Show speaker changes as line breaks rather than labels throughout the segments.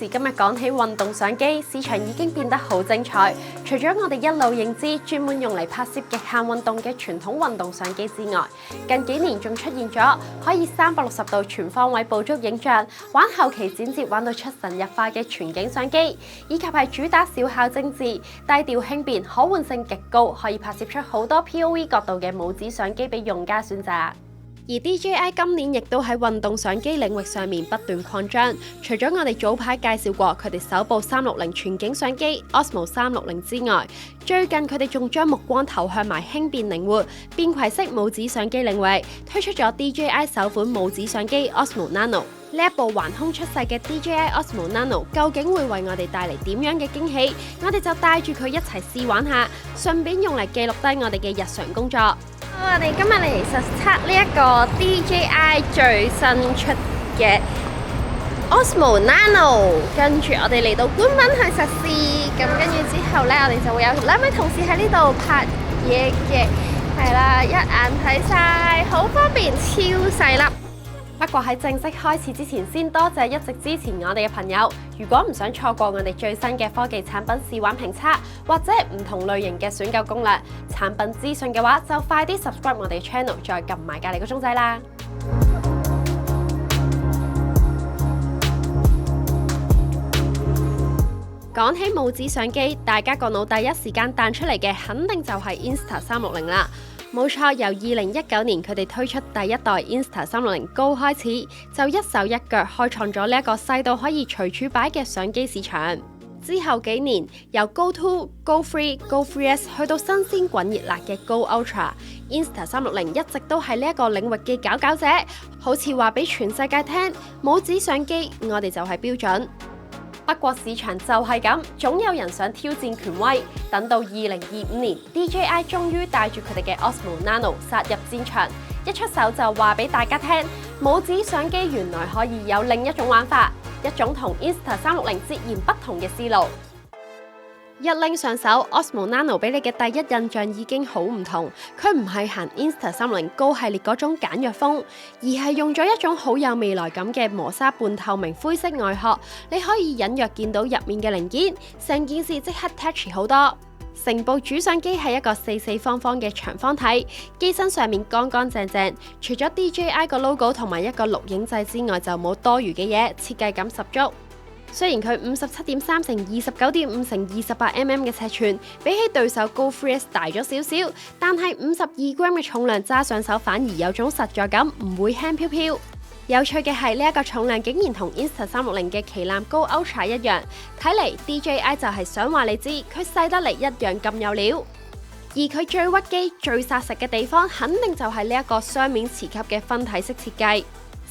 時今日講起運動相機，市場已經變得好精彩。除咗我哋一路認知專門用嚟拍攝極限運動嘅傳統運動相機之外，近幾年仲出現咗可以360度全方位捕捉影像、玩後期剪接玩到出神入化嘅全景相機，以及係主打小巧精緻、低調輕便、可換性極高，可以拍攝出好多 POV 角度嘅母子相機俾用家選擇。而 DJI 今年亦都喺運動相機領域上面不斷擴張，除咗我哋早排介紹過佢哋首部360全景相機 Osmo 360之外，最近佢哋仲將目光投向埋輕便靈活、便攜式母子相機領域，推出咗 DJI 首款母子相機 Osmo Nano。呢一部橫空出世嘅 DJI Osmo Nano 究竟會為我哋帶嚟點樣嘅驚喜？我哋就帶住佢一齊試玩下，順便用嚟記錄低我哋嘅日常工作。我哋今日嚟實測呢一個 DJI 最新出嘅 Osmo Nano， 跟住我哋嚟到官賓去實試，咁跟住之後呢，我哋就會有2位同事喺呢度拍嘢嘅，係啦，一眼睇晒，好方便，超細粒。不過喺正式開始之前，先多謝一直支持我哋嘅朋友。如果唔想錯過我哋最新嘅科技產品試玩評測，或者唔同類型嘅選購攻略、產品資訊嘅話，就快啲 subscribe 我哋 channel， 再撳埋隔離個鐘仔啦。講起母子相機，大家個腦第一時間彈出嚟嘅，肯定就係 Insta360啦。冇錯，由2019年佢哋推出第一代 Insta360 Go 開始，就一手一腳開創咗呢一個細到可以隨處擺嘅相機市場。之後幾年，由 Go 2、Go 3、Go 3S 去到新鮮滾熱辣嘅 Go Ultra，Insta360 一直都係呢一個領域嘅佼佼者，好似話俾全世界聽，母子相機我哋就係標準。不過市場就係咁，總有人想挑戰權威。等到2025年 ，DJI 終於帶住佢哋嘅 Osmo Nano 殺入戰場，一出手就話俾大家聽，母子相機原來可以有另一種玩法，一種同 Insta360 截然不同嘅思路。一拎上手 Osmo Nano 俾你嘅第一印象已經好唔同，佢唔係行 Insta360 Go 系列嗰種簡約風，而係用咗一種好有未來感嘅磨砂半透明灰色外殼，你可以隱約見到入面嘅零件，成件事即刻 touchy 好多。成部主相機係一個四四方方嘅長方體，機身上面乾乾淨淨，除咗 DJI 個 logo 同埋一個錄影掣之外，就冇多餘嘅嘢，設計感十足。雖然佢57.3乘29.5乘28mm 嘅尺寸，比起對手 Go 3S 大咗少少，但係52g 嘅重量揸上手反而有種實在感，唔會輕飄飄。有趣嘅係呢一個重量竟然同 Insta360 嘅旗艦 Go Ultra 一樣，睇嚟 DJI 就係想話你知，佢細得嚟一樣咁有料。而佢最屈機、最殺食嘅地方，肯定就係呢一個雙面磁吸嘅分體式設計。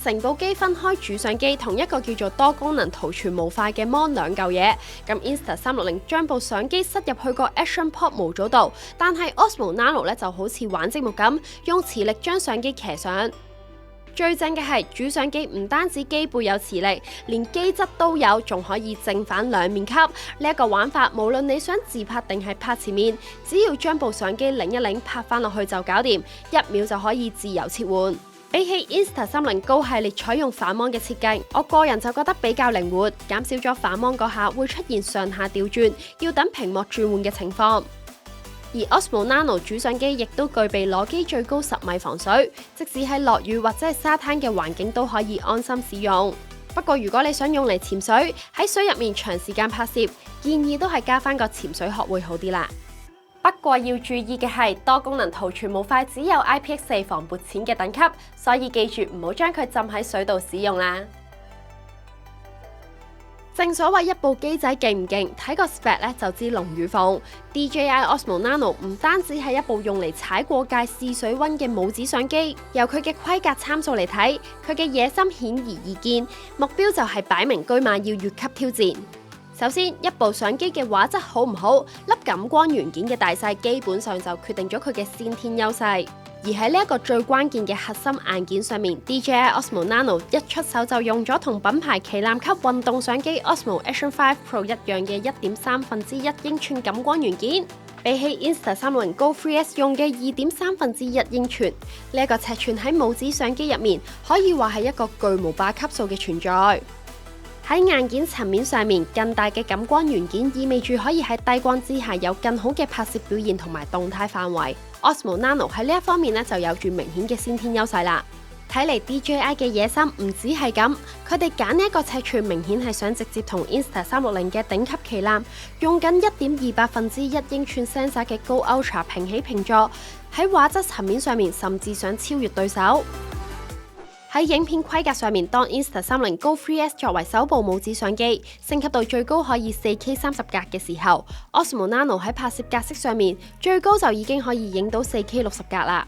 成部機分開主相機同一個叫做多功能圖傳模塊嘅 mon 兩嚿嘢，咁 Insta360 將部相機塞入去個 Action Pod 模組度，但係 Osmo Nano 咧就好似玩積木咁，用磁力將相機騎上。最正嘅係主相機唔單止機背有磁力，連機側都有，仲可以正反兩面吸。呢一個玩法，無論你想自拍定係拍前面，只要將部相機擰一擰，拍翻落去就搞掂，1秒就可以自由切換。比起 Insta360 Go 系列採用反芒嘅設計，我個人就覺得比較靈活，減少咗反芒嗰下會出現上下調轉，要等屏幕轉換嘅情況。而 Osmo Nano 主相機亦都具備裸機最高10米防水，即使喺落雨或者係沙灘嘅環境都可以安心使用。不過如果你想用嚟潛水，喺水入面長時間拍攝，建議都係加翻個潛水殼會好啲啦。不過要注意嘅係，多功能圖傳模塊只有 IPX4 防潑濺嘅等級，所以記住唔好將佢浸喺水度使用啦。正所謂一部機仔勁唔勁，睇個 spec 咧就知龍與鳳。DJI Osmo Nano 唔單止係一部用嚟踩過界試水溫嘅母子相機，由佢嘅規格參數嚟睇，佢嘅野心顯而易見，目標就係擺明車馬要越級挑戰。首先，一部相機嘅畫質好唔好，粒感光元件嘅大細基本上就決定咗佢嘅先天優勢。而喺呢一個最關鍵嘅核心硬件上面 ，DJI Osmo Nano 一出手就用咗同品牌旗艦級運動相機 Osmo Action 5 Pro 一樣嘅1.1/3英寸感光元件，比起 Insta360 Go 3S 用嘅2.1/3英寸，呢一個尺寸喺母子相機入面可以話係一個巨無霸級數嘅存在。喺硬件層面上面，更大嘅感光元件意味住可以喺低光之下有更好嘅拍攝表現同埋動態範圍。Osmo Nano 喺呢一方面就有住明顯嘅先天優勢啦。睇嚟 DJI 嘅野心唔止係咁，佢哋揀呢一個尺寸明顯係想直接同 Insta360嘅頂級旗艦用緊1.28英寸 sensor 嘅高 Ultra 平起平坐，喺畫質層面上面甚至想超越對手。喺影片規格上面，當 Insta360 Go 3S 作為首部母子相機升級到最高可以 4K 30格嘅時候， Osmo Nano 喺拍攝格式上面最高就已經可以影到 4K 60格啦。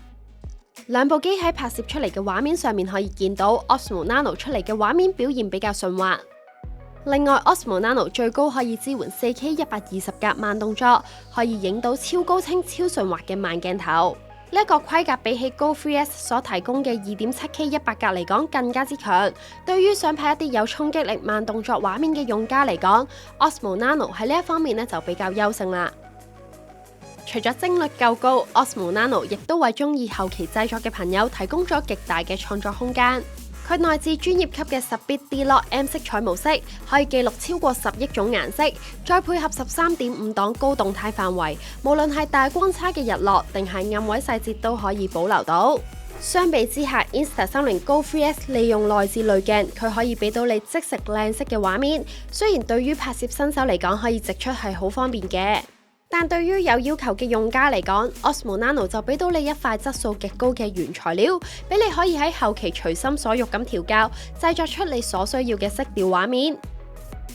兩部機喺拍攝出嚟嘅畫面上面可以見到 Osmo Nano 出嚟嘅畫面表現比較順滑。另外 Osmo Nano 最高可以支援 4K 120格慢動作，可以影到超高清超順滑嘅慢鏡頭。呢一個規格比起 Go 3S 所提供嘅 2.7K 100格嚟講更加之強。對於想拍一啲有衝擊力慢動作畫面嘅用家嚟講， Osmo Nano 喺呢一方面就比較優勝啦。除咗幀率夠高， Osmo Nano 亦都為中意後期製作嘅朋友提供咗極大嘅創作空間。佢內置專業級嘅10bit D-Lock M 色彩模式，可以記錄超過10億種顏色，再配合13.5檔高動態範圍，無論係大光差嘅日落定係暗位細節都可以保留到。相比之下 ，Insta360 Go 3S 利用內置濾鏡，佢可以俾到你即時靚色嘅畫面。雖然對於拍攝新手嚟講可以直出係好方便嘅，但對於有要求嘅用家嚟講 ，Osmo Nano 就俾到你一塊質素極高嘅原材料，俾你可以喺後期隨心所欲咁調校，製作出你所需要嘅色調畫面。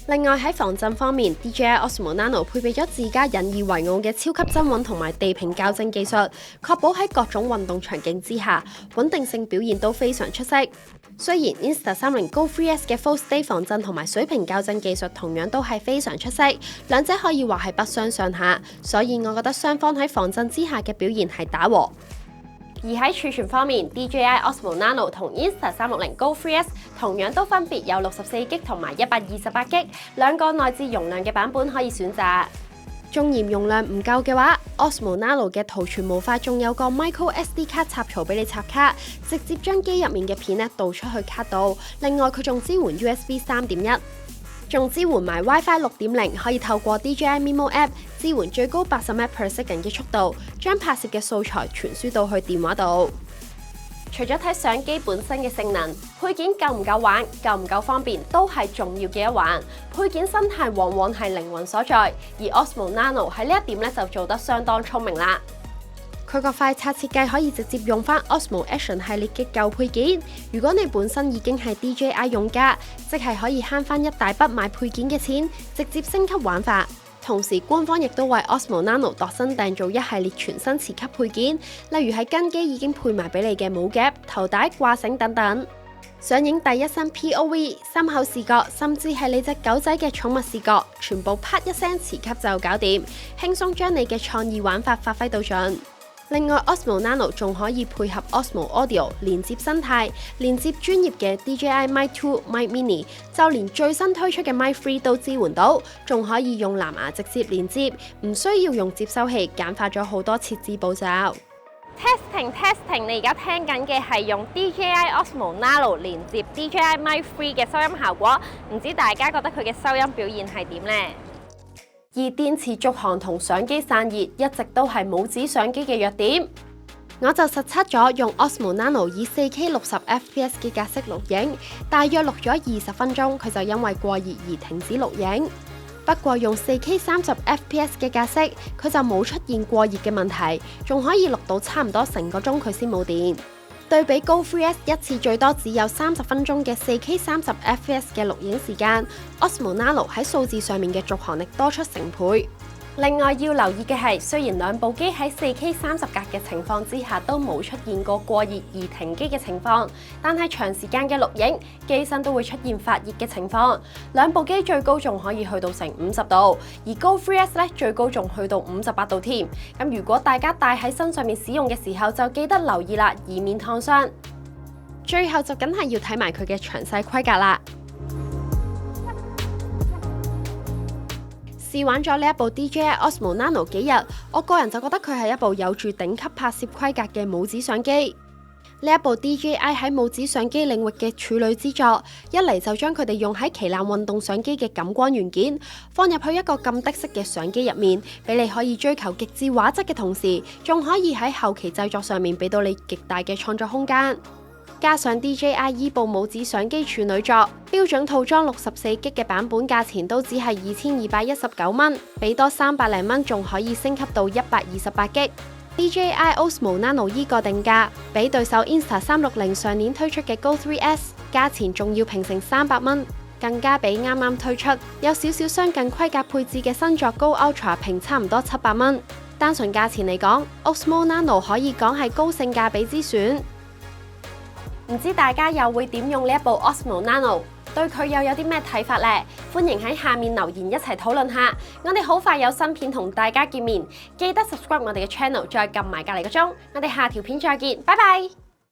另外喺防震方面 ，DJI Osmo Nano 配備咗自家引以為傲嘅超級真穩同埋地平校正技術，確保喺各種運動場景之下，穩定性表現都非常出色。雖然 Insta360 Go 3S 嘅 Full Stay 防震同埋水平校正技術同樣都係非常出色，兩者可以話係不相上下，所以我覺得雙方喺防震之下嘅表現係打和。而喺儲存方面 ，DJI Osmo Nano 同 Insta360 Go 3S 同樣都分別有64GB 同埋128GB 兩個內置容量嘅版本可以選擇。縱然容量唔夠嘅話 ，Osmo Nano 嘅圖存模塊仲有個 Micro SD 卡插槽俾你插卡，直接將機入面嘅片導出去卡度。另外佢仲支援 USB 3.1。仲支援埋 WiFi 6.0，可以透過 DJI Mimo App 支援最高80Mbps 嘅速度，將拍攝嘅素材傳輸到去電話度。除咗睇相機本身嘅性能，配件夠唔夠玩、夠唔夠方便，都係重要嘅一環。配件生態往往係靈魂所在，而 Osmo Nano 喺呢一點就做得相當聰明啦。佢個快拆設計可以直接用返 Osmo Action 系列嘅舊配件。如果你本身已經係 DJI 用家，即係可以慳返一大筆買配件嘅錢，直接升級玩法。同時，官方亦都為 Osmo Nano 度身訂造一系列全新磁吸配件，例如係跟機已經配埋俾你嘅帽夾、頭帶、掛繩等等。想影第一身 POV、心口視覺，甚至係你隻狗仔嘅寵物視覺，全部啪一聲磁吸就搞掂，輕鬆將你嘅創意玩法發揮到盡。另外 ，Osmo Nano 仲可以配合 Osmo Audio 連接生態，連接專業嘅 DJI Mic 2、Mic Mini， 就連最新推出嘅 Mic 3都支援到，仲可以用藍牙直接連接，唔需要用接收器，簡化咗好多設置步驟。Testing， 你而家聽緊嘅係用 DJI Osmo Nano 連接 DJI Mic 3嘅收音效果，唔知大家覺得佢嘅收音表現係點呢？而電池續航同相機散熱一直都係母子相機嘅弱點，我就實測咗用 Osmo Nano 以 4K 60fps 嘅格式錄影，大約錄咗20分鐘，佢就因為過熱而停止錄影。不過用 4K 30fps 嘅格式，佢就冇出現過熱嘅問題，仲可以錄到差唔多成個鐘佢先冇電。對比 Go 3S 一次最多只有30分鐘嘅 4K 30fps 嘅錄影時間 ，Osmo Nano 喺數字上面嘅續航力多出成倍。另外要留意嘅係，雖然兩部機喺 4K 30格嘅情況之下都冇出現過過熱而停機嘅情況，但係長時間嘅錄影，機身都會出現發熱嘅情況。兩部機最高仲可以去到成50度，而 Go 3S 咧最高仲去到58度添。咁如果大家戴喺身上面使用嘅時候，就記得留意啦，以免燙傷。最後就梗係要睇埋佢嘅詳細規格啦。試玩咗呢一部 DJI Osmo Nano 幾日，我個人就覺得佢係一部有住頂級拍攝規格嘅母子相機。呢一部 DJI 喺母子相機領域嘅處女之作，一嚟就將佢哋用喺旗艦運動相機嘅感光元件放入去一個咁的式嘅相機入面，俾你可以追求極致畫質嘅同時，仲可以喺後期製作上面俾到你極大嘅創作空間。加上 DJI 依部母子相機處女作，標準套裝64GB嘅版本價錢都只係2219蚊，俾多300零蚊仲可以升級到128GB。DJI Osmo Nano 依個定價，比對手 Insta360上年推出嘅 Go 3S 價錢仲要平成300蚊，更加比啱啱推出有少少相近規格配置嘅新作 Go Ultra 平差唔多700蚊。單純價錢嚟講 ，Osmo Nano 可以講係高性價比之選。唔知大家又會點用呢一部 Osmo Nano？對佢又有啲咩睇法呢？歡迎喺下面留言一齊討論下。我哋好快有新片同大家見面，記得 subscribe 我哋嘅 channel，再撳埋隔離個鐘。我哋下條片再見，拜拜。